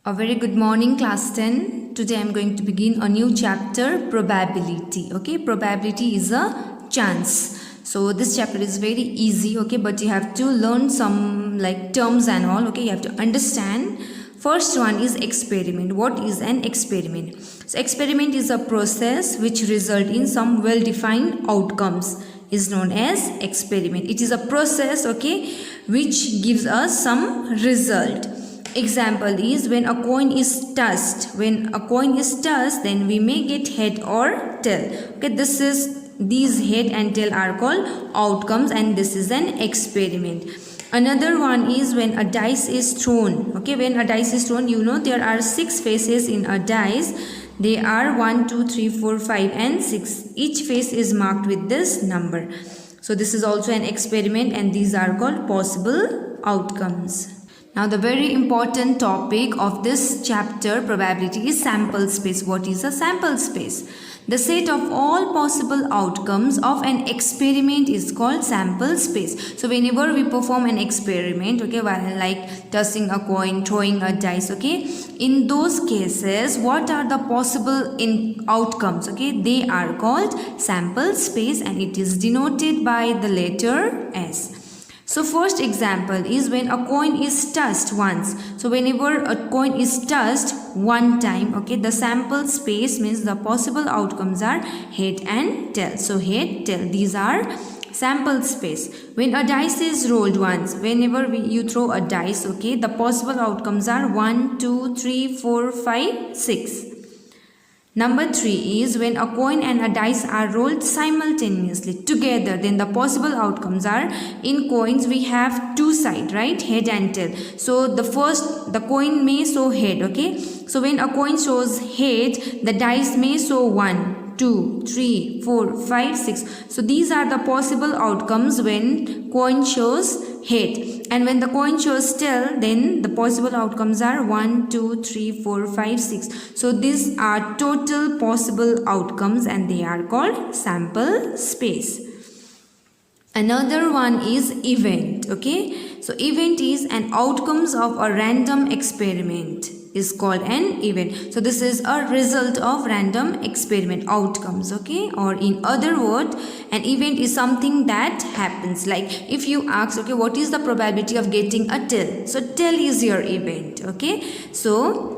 A very good morning, class 10. Today I am going to begin a new chapter, probability. Okay, probability is a chance. So this chapter is very easy, okay, but you have to learn some like terms and all, okay, you have to understand. First one is experiment. What is an experiment? So experiment is a process which result in some well-defined outcomes is known as experiment. It is a process, okay, which gives us some result. Example is when a coin is tossed. When a coin is tossed, then we may get head or tail. Okay, these head and tail are called outcomes, and this is an experiment. Another one is when a dice is thrown. Okay, when a dice is thrown, you know there are 6 faces in a dice. They are 1, 2, 3, 4, 5 and 6. Each face is marked with this number. So this is also an experiment, and these are called possible outcomes. Now the very important topic of this chapter, probability, is sample space. What is a sample space? The set of all possible outcomes of an experiment is called sample space. So whenever we perform an experiment, okay, like tossing a coin, throwing a dice, okay, in those cases, what are the possible outcomes? Okay, they are called sample space, and it is denoted by the letter S. So first example is when a coin is tossed once. So whenever a coin is tossed one time, okay, the sample space means the possible outcomes are head and tail. So head, tail, these are sample space. When a dice is rolled once, whenever you throw a dice, okay, the possible outcomes are 1, 2, 3, 4, 5, 6. Number 3 is when a coin and a dice are rolled simultaneously together, then the possible outcomes are, in coins we have 2 sides, right, head and tail. So the coin may show head, okay. So when a coin shows head, the dice may show 1, 2, 3, 4, 5, 6. So these are the possible outcomes when coin shows head. And when the coin shows tail, then the possible outcomes are 1, 2, 3, 4, 5, 6. So these are total possible outcomes, and they are called sample space. Another one is event, okay. So event is an outcomes of a random experiment is called an event. So this is a result of random experiment outcomes, okay. Or in other words, an event is something that happens. Like if you ask, okay, what is the probability of getting a tail? So tail is your event, okay. So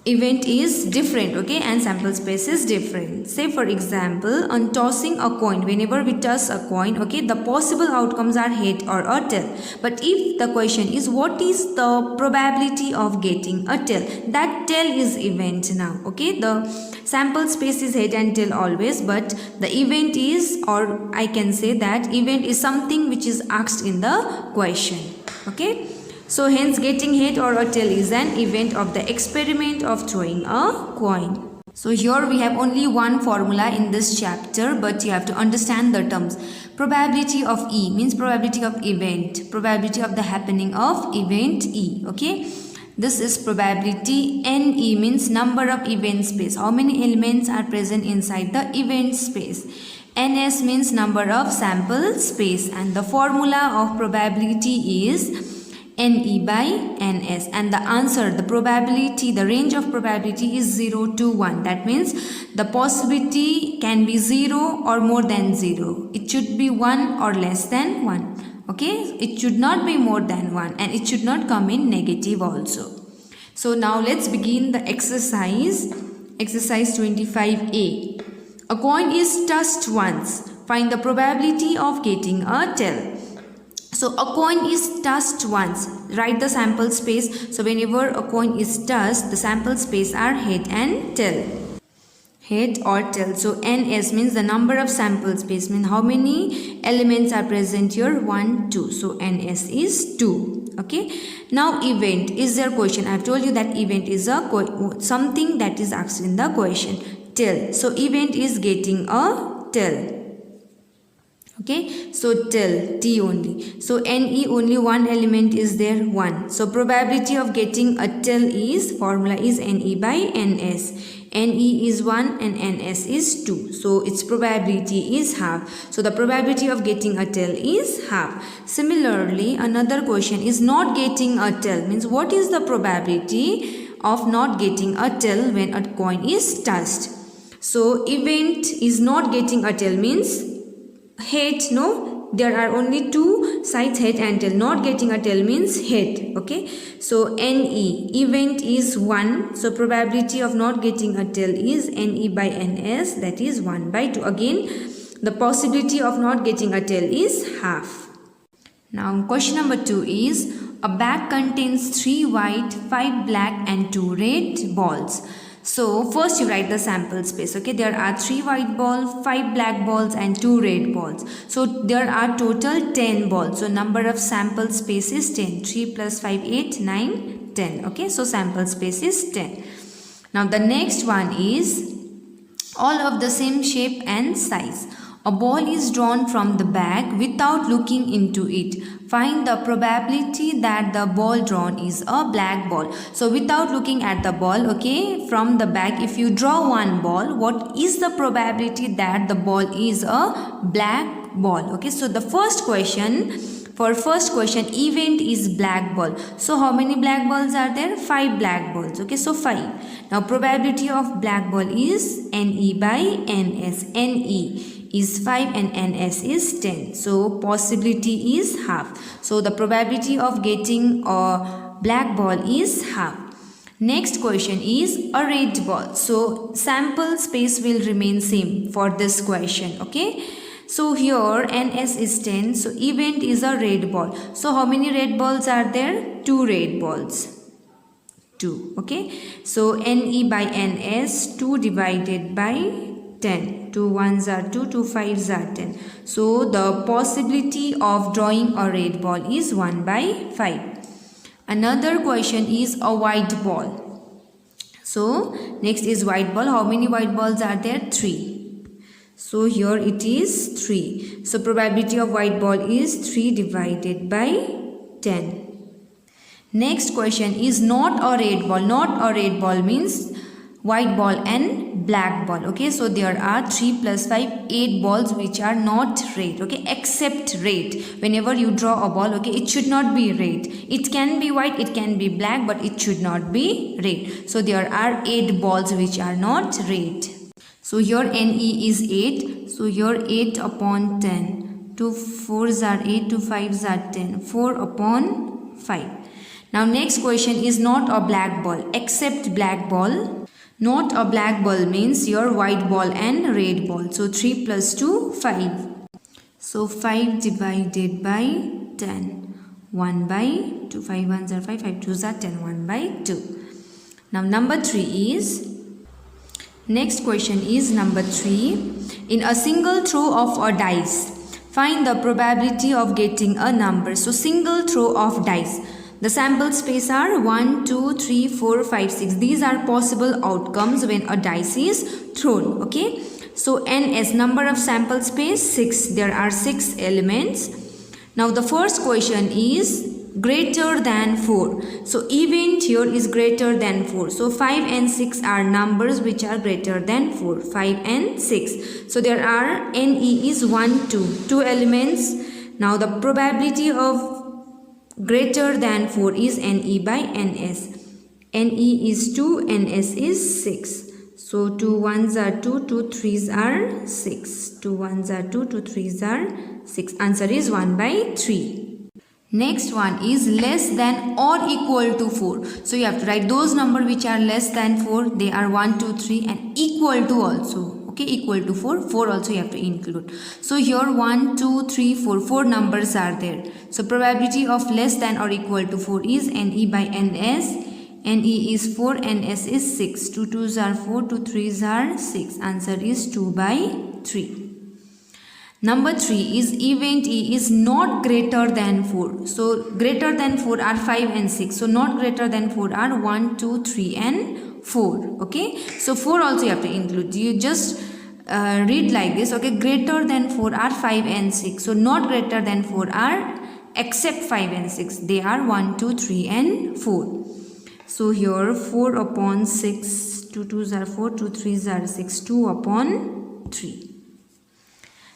event is different, okay, and sample space is different. Say for example, on tossing a coin, whenever we toss a coin, okay, the possible outcomes are head or a tail. But if the question is what is the probability of getting a tail, that tail is event now, okay. The sample space is head and tail always, but the event is, or I can say that event is something which is asked in the question, okay. So hence getting head or a tail is an event of the experiment of throwing a coin. So here we have only one formula in this chapter, but you have to understand the terms. Probability of E means probability of event, probability of the happening of event E, okay. This is probability. NE means number of event space, how many elements are present inside the event space. NS means number of sample space, and the formula of probability is NE by NS, and the answer, the probability, the range of probability is 0 to 1. That means the possibility can be 0 or more than 0. It should be 1 or less than 1. Okay, it should not be more than 1, and it should not come in negative also. So now let's begin the exercise. Exercise 25A. A coin is tossed once. Find the probability of getting a tail. So a coin is tossed once. Write the sample space. So whenever a coin is tossed, the sample space are head and tail. Head or tail. So NS means the number of sample space, means how many elements are present here, 1, 2. So NS is 2. Okay. Now event is their question. I have told you that event is a something that is asked in the question. Tail. So event is getting a tail. Okay, so tail, T only. So NE only one element is there, 1. So probability of getting a tail is, formula is NE by NS. NE is 1 and NS is 2. So its probability is half. So the probability of getting a tail is half. Similarly, another question is not getting a tail. Means what is the probability of not getting a tail when a coin is tossed. So event is not getting a tail means head, no, there are only two sides, head and tail. Not getting a tail means head. Okay, so NE, event is 1, so probability of not getting a tail is NE by NS, that is 1 by 2. Again, the possibility of not getting a tail is half. Now question number 2 is, a bag contains 3 white, 5 black and 2 red balls. So first you write the sample space. Okay, there are 3 white balls, 5 black balls and 2 red balls. So there are total 10 balls. So number of sample space is 10. 3 plus 5, 8, 9, 10. Okay, so sample space is 10. Now the next one is all of the same shape and size. A ball is drawn from the bag without looking into it. Find the probability that the ball drawn is a black ball. So without looking at the ball, okay, from the bag, if you draw one ball, what is the probability that the ball is a black ball? Okay, so the first question, for first question, event is black ball. So how many black balls are there? 5 black balls. Okay, so 5. Now probability of black ball is NE by NS. NE is 5 and NS is 10. So possibility is half. So the probability of getting a black ball is half. Next question is a red ball. So sample space will remain same for this question. Okay. So here NS is 10. So event is a red ball. So how many red balls are there? 2 red balls. 2. Okay. So NE by NS, 2 divided by 10. 2 1s are 2, 2 5s are 10. So the possibility of drawing a red ball is 1 by 5. Another question is a white ball. So next is white ball. How many white balls are there? 3. So here it is 3. So probability of white ball is 3 divided by 10. Next question is not a red ball. Not a red ball means white ball and black ball. Okay, so there are 3 plus 5, 8 balls which are not red. Okay, except red. Whenever you draw a ball, okay, it should not be red. It can be white, it can be black, but it should not be red. So there are 8 balls which are not red. So here NE is 8. So here 8 upon 10. 2 4s are 8, 2 5s are 10. 4 upon 5. Now next question is not a black ball, except black ball. Not a black ball means your white ball and red ball. So 3 plus 2, 5. So 5 divided by 10. 1 by 2. 5 1s are 5, 5 2s are 10. 1 by 2. Now number 3 is, next question is number 3. In a single throw of a dice, find the probability of getting a number. So single throw of dice. The sample space are 1, 2, 3, 4, 5, 6. These are possible outcomes when a dice is thrown. Okay. So NS, number of sample space 6. There are 6 elements. Now the first question is greater than 4. So event here is greater than 4. So 5 and 6 are numbers which are greater than 4. 5 and 6. So there are NE is 1, 2. 2 elements. Now the probability of greater than 4 is NE by NS. NE is 2, NS is 6. So 2 1s are 2, 2 3s are 6. 2 1s are 2, 2 3s are 6. Answer is 1 by 3. Next one is less than or equal to 4. So you have to write those numbers which are less than 4. They are 1, 2, 3 and equal to also. Okay, equal to 4. 4 also you have to include. So here 1, 2, 3, 4. 4 numbers are there. So probability of less than or equal to 4 is NE by NS. NE is 4, NS is 6. 2 2s are 4, 2 3s are 6. Answer is 2 by 3. Number 3 is event E is not greater than 4. So greater than 4 are 5 and 6. So not greater than 4 are 1, 2, 3 and 4. Okay. So 4 also you have to include. You just read like this. Okay. Greater than 4 are 5 and 6. So not greater than 4 are except 5 and 6. They are 1, 2, 3 and 4. So here 4 upon 6. 2 2s are 4. 2 3s are 6. 2 upon 3.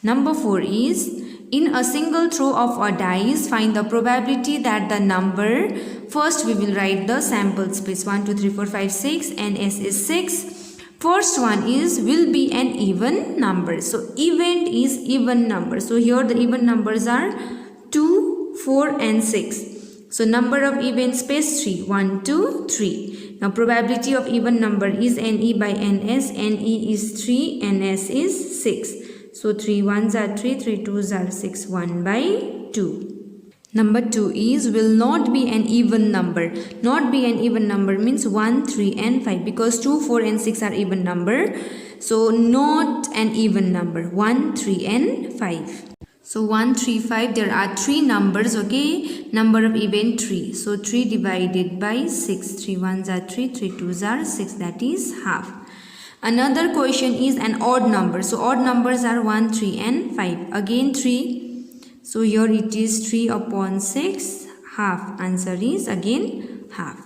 Number 4 is In a single throw of a dice, find the probability that the number, first we will write the sample space 1, 2, 3, 4, 5, 6 and S is 6. First one is will be an even number. So event is even number. So here the even numbers are 2, 4 and 6. So number of event space 3, 1, 2, 3. Now probability of even number is NE by NS. NE is 3, NS is 6. So 3 1s are 3, 3 2s are 6, 1 by 2. Number 2 is will not be an even number. Not be an even number means 1, 3 and 5 because 2, 4 and 6 are even number. So not an even number 1, 3 and 5. So 1, 3, 5 there are 3 numbers, okay. Number of event 3. So 3 divided by 6. 3 1s are 3, 3 2s are 6, that is half. Another question is an odd number. So odd numbers are 1, 3 and 5. Again 3. So here it is 3 upon 6, half. Answer is again half.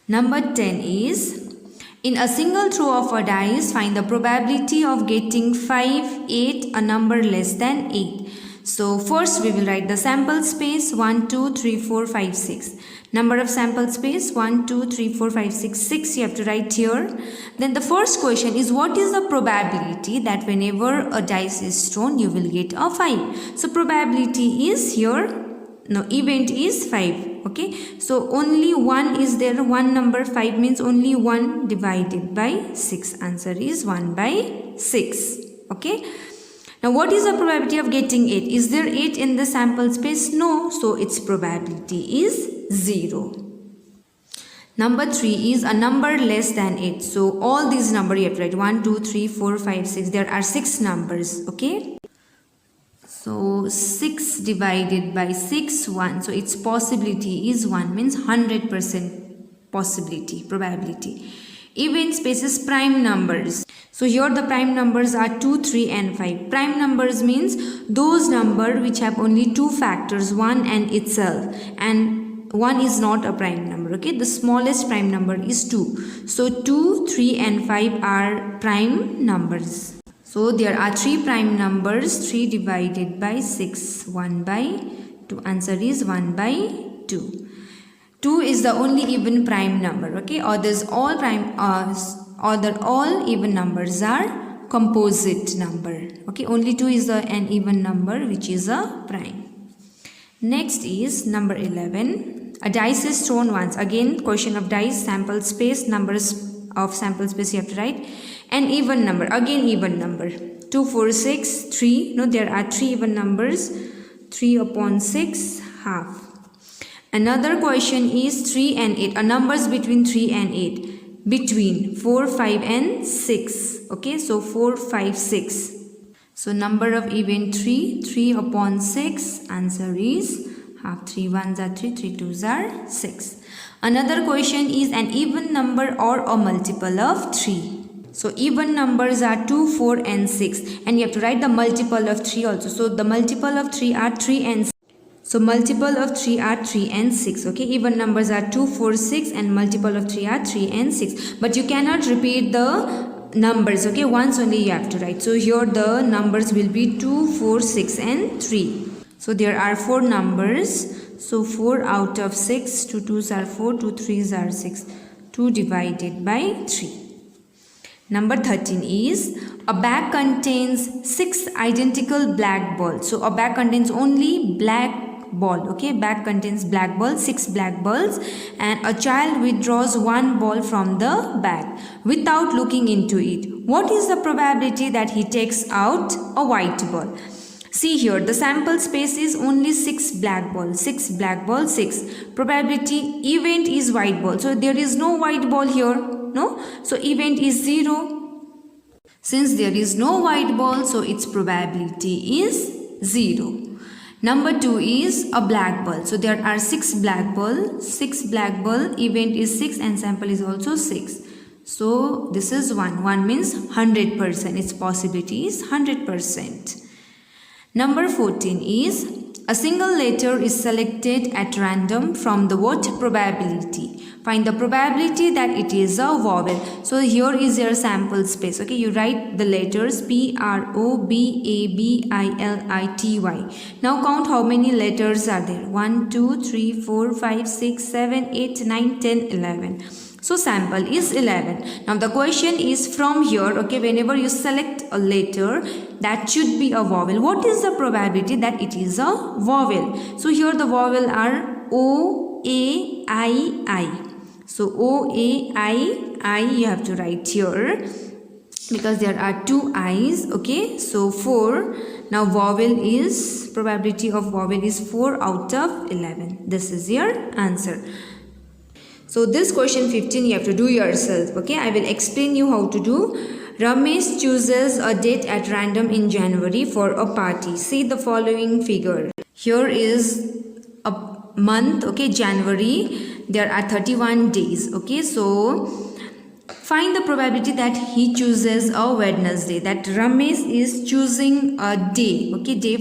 Number 10 is, in a single throw of a dice, find the probability of getting 5, 8, a number less than 8. So first we will write the sample space 1, 2, 3, 4, 5, 6. Number of sample space 1, 2, 3, 4, 5, 6, 6 you have to write here. Then the first question is what is the probability that whenever a dice is thrown you will get a 5. So probability is here, no, event is 5, okay. So only 1 is there, 1 number, 5 means only 1 divided by 6. Answer is 1 by 6, okay. Now what is the probability of getting 8? Is there 8 in the sample space? No. So its probability is 0. Number 3 is a number less than 8. So all these numbers you have to write 1, 2, 3, 4, 5, 6. There are 6 numbers. Okay. So 6 divided by 6, 1. So its possibility is 1 means 100% possibility, probability. Event spaces prime numbers. So here the prime numbers are 2, 3 and 5. Prime numbers means those numbers which have only 2 factors, 1 and itself, and 1 is not a prime number, okay. The smallest prime number is 2. So 2, 3 and 5 are prime numbers. So there are 3 prime numbers. 3 divided by 6, 1 by 2. Answer is 1 by 2. 2 is the only even prime number, okay. Others all prime all even numbers are composite number, okay. Only 2 is an even number which is a prime. Next is number 11. A dice is thrown once. Again question of dice, sample space, numbers of sample space you have to write. An even number, again even number. 2, 4, 6, 3. No, there are 3 even numbers. 3 upon 6, half. Another question is 3 and 8. A numbers between 3 and 8. Between 4, 5 and 6. Okay, so 4, 5, 6. So number of event 3. 3 upon 6. Answer is half. 3 1s are 3, 3 2s are 6. Another question is an even number or a multiple of 3. So even numbers are 2, 4 and 6. And you have to write the multiple of 3 also. So the multiple of 3 are 3 and 6. So multiple of 3 are 3 and 6, okay. Even numbers are 2, 4, 6 and multiple of 3 are 3 and 6. But you cannot repeat the numbers, okay. Once only you have to write. So here the numbers will be 2, 4, 6 and 3. So there are 4 numbers. So 4 out of 6, 2 2s are 4, 2 3s are 6. 2 divided by 3. Number 13 is a bag contains 6 identical black balls. So a bag contains only black ball, okay. Bag contains black ball, 6 black balls, and a child withdraws 1 ball from the bag without looking into it. What is the probability that he takes out a white ball? See here, the sample space is only 6 black balls, 6 black balls, 6. Probability event is white ball. So there is no white ball here, no. So event is 0. Since there is no white ball, so its probability is 0. Number 2 is a black ball. So there are 6 black ball, 6 black ball, event is 6 and sample is also 6. So this is 1. 1 means 100%. Its possibility is 100%. Number 14 is a single letter is selected at random from the what probability? Find the probability that it is a vowel. So here is your sample space. Okay, you write the letters PROBABILITY. Now count how many letters are there. 1, 2, 3, 4, 5, 6, 7, 8, 9, 10, 11. So sample is 11. Now the question is from here, okay, whenever you select a letter that should be a vowel, what is the probability that it is a vowel? So here the vowel are O, A, I. So O, A, I you have to write here because there are 2 I's, okay. So 4. Now vowel is, probability of vowel is 4 out of 11. This is your answer. So this question 15 you have to do yourself, okay. I will explain you how to do. Ramesh chooses a date at random in January for a party. See the following figure. Here is a month, okay, January. There are 31 days, okay. So find the probability that he chooses a Wednesday, that Ramesh is choosing a day, okay, day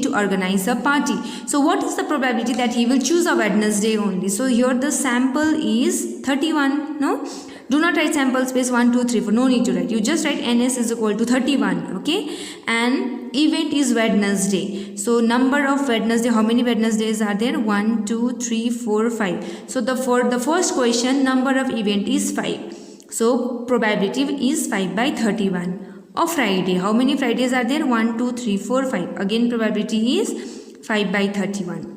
to organize a party. So what is the probability that he will choose a Wednesday only? So here the sample is 31. No, do not write sample space 1, 2, 3, 4. No need to write. You just write NS is equal to 31. Okay, and event is Wednesday. So number of Wednesday, how many Wednesdays are there? 1, 2, 3, 4, 5. So for the first question, number of event is 5. So probability is 5 by 31. Of Friday, how many Fridays are there? 1, 2, 3, 4, 5. Again probability is 5 by 31.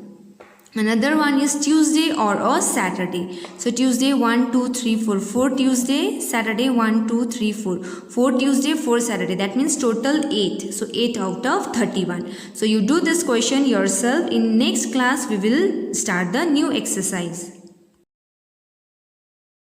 Another one is Tuesday or a Saturday. So Tuesday 1, 2, 3, 4. 4 Tuesday, Saturday 1, 2, 3, 4. 4 Tuesday, 4 Saturday. That means total 8. So 8 out of 31. So you do this question yourself. In next class we will start the new exercise.